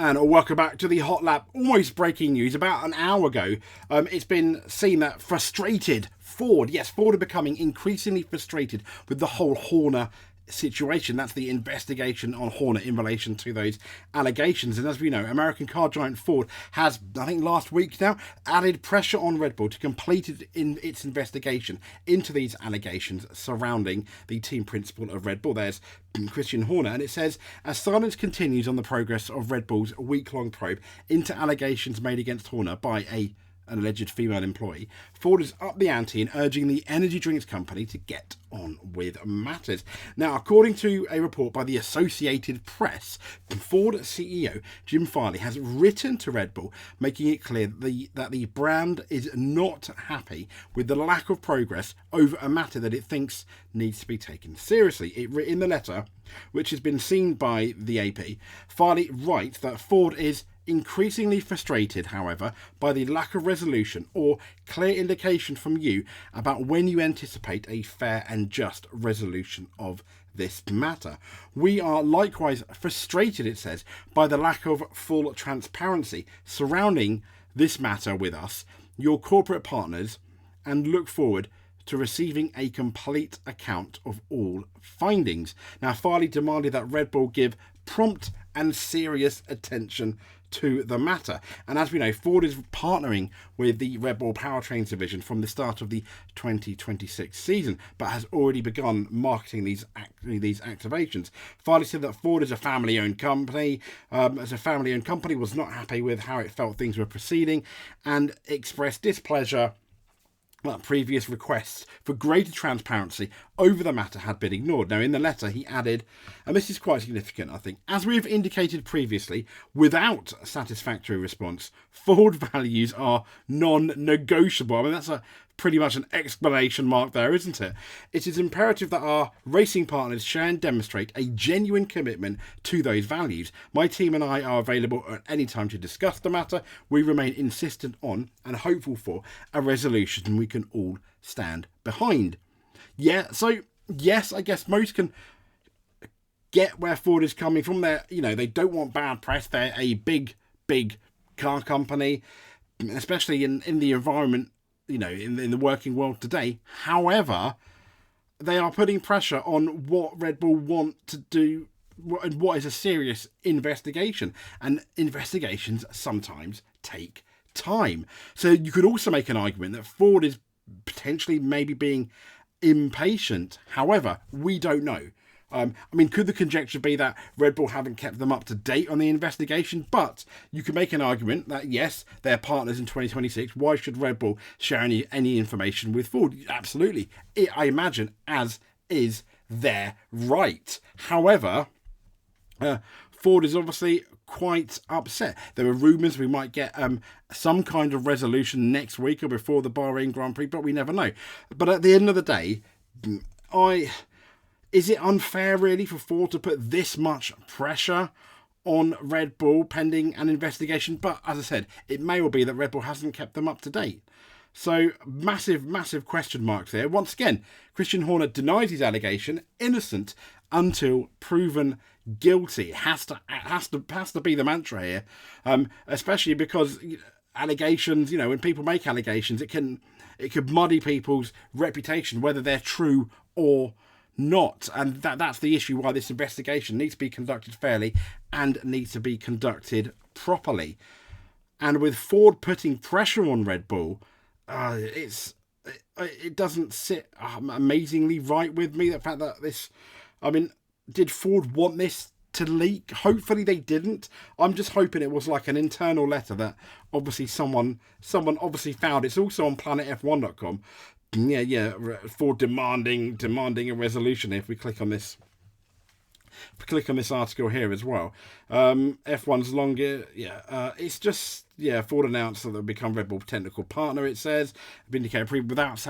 And welcome back to the Hot Lap. Almost breaking news. About an hour ago, it's been seen that frustrated Ford are becoming increasingly frustrated with the whole Horner situation. That's the investigation on Horner in relation to those allegations. And as we know, American car giant Ford has, I think last week now, added pressure on Red Bull to complete its investigation into these allegations surrounding the team principal of Red Bull. There's Christian Horner, and it says, as silence continues on the progress of Red Bull's week-long probe into allegations made against Horner by an alleged female employee, Ford is up the ante in urging the energy drinks company to get on with matters. Now, according to a report by the Associated Press, Ford CEO Jim Farley has written to Red Bull, making it clear that the brand is not happy with the lack of progress over a matter that it thinks needs to be taken seriously. In the letter, which has been seen by the AP, Farley writes that Ford is increasingly frustrated, however, by the lack of resolution or clear indication from you about when you anticipate a fair and just resolution of this matter. We are likewise frustrated, it says, by the lack of full transparency surrounding this matter with us, your corporate partners, and look forward to receiving a complete account of all findings. Now, Farley demanded that Red Bull give prompt and serious attention to the matter. And as we know, Ford is partnering with the Red Bull Powertrains division from the start of the 2026 season, but has already begun marketing these activations. Farley said that Ford is a family-owned company. As a family-owned company, was not happy with how it felt things were proceeding and expressed displeasure that previous requests for greater transparency over the matter had been ignored. Now, in the letter, he added, and this is quite significant, I think, as we have indicated previously, without a satisfactory response, Ford values are non-negotiable. I mean, that's pretty much an exclamation mark there, isn't it? It is imperative that our racing partners share and demonstrate a genuine commitment to those values. My team and I are available at any time to discuss the matter. We remain insistent on and hopeful for a resolution we can all stand behind. Yeah, so yes, I guess most can get where Ford is coming from. They don't want bad press. They're a big car company, especially in the environment, in the working world today. However, they are putting pressure on what Red Bull want to do and what is a serious investigation. And investigations sometimes take time. So you could also make an argument that Ford is potentially maybe being impatient. However, we don't know. Could the conjecture be that Red Bull haven't kept them up to date on the investigation? But you can make an argument that, yes, they're partners in 2026. Why should Red Bull share any information with Ford? Absolutely. I imagine as is their right. However, Ford is obviously quite upset. There are rumours we might get some kind of resolution next week or before the Bahrain Grand Prix, but we never know. But at the end of the day, is it unfair, really, for Ford to put this much pressure on Red Bull pending an investigation? But as I said, it may well be that Red Bull hasn't kept them up to date. So massive question marks there. Once again, Christian Horner denies his allegation, innocent until proven guilty. It has to be the mantra here, especially because allegations, when people make allegations, it could muddy people's reputation, whether they're true or not. And that's the issue why this investigation needs to be conducted fairly and needs to be conducted properly. And with Ford putting pressure on Red Bull, it doesn't sit amazingly right with me. The fact that did Ford want this to leak? Hopefully they didn't. I'm just hoping it was like an internal letter that obviously someone obviously found. It's also on planetf1.com. Yeah, for demanding a resolution. If we click on this article here as well, F1's longer. It's just Ford announced that they'll become Red Bull technical partner. It says indicated without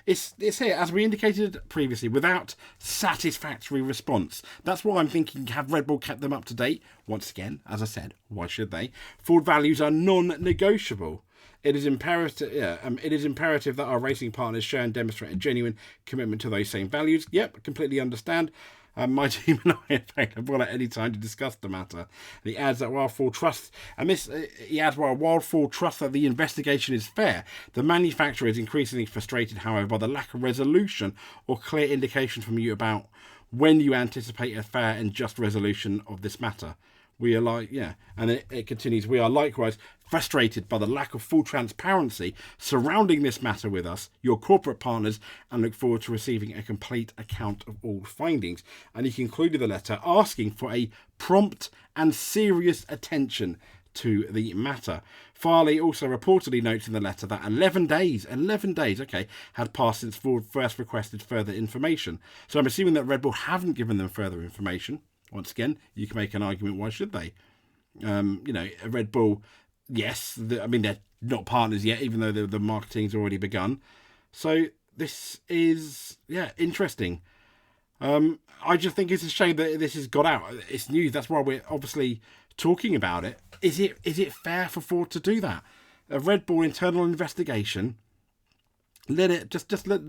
it's here as we indicated previously, without satisfactory response. That's why I'm thinking, have Red Bull kept them up to date? Once again, as I said, why should they? Ford values are non-negotiable. It is imperative that our racing partners share and demonstrate a genuine commitment to those same values. Yep, completely understand. My team and I are available at any time to discuss the matter. And he adds that while Ford trusts, while Ford trusts that the investigation is fair, the manufacturer is increasingly frustrated, however, by the lack of resolution or clear indication from you about when you anticipate a fair and just resolution of this matter. We are and it continues. We are likewise frustrated by the lack of full transparency surrounding this matter with us, your corporate partners, and look forward to receiving a complete account of all findings. And he concluded the letter asking for a prompt and serious attention to the matter. Farley also reportedly notes in the letter that 11 days, had passed since Ford first requested further information. So I'm assuming that Red Bull haven't given them further information. Once again, you can make an argument, why should they? Red Bull, yes, they're not partners yet, even though the marketing's already begun. So this is, interesting. I just think it's a shame that this has got out. It's news, that's why we're obviously talking about it. Is it fair for Ford to do that? A Red Bull internal investigation, let it just let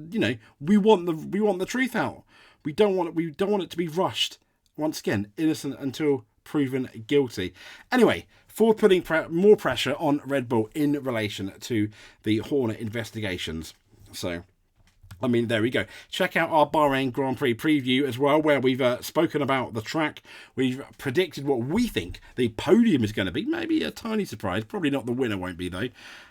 we want the truth out. We don't want it to be rushed. Once again, innocent until proven guilty. Anyway, Ford putting more pressure on Red Bull in relation to the Horner investigations. So, there we go. Check out our Bahrain Grand Prix preview as well, where we've spoken about the track. We've predicted what we think the podium is going to be. Maybe a tiny surprise. Probably not the winner, won't be though.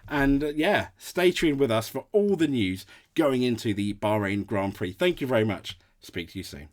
And stay tuned with us for all the news going into the Bahrain Grand Prix. Thank you very much. Speak to you soon.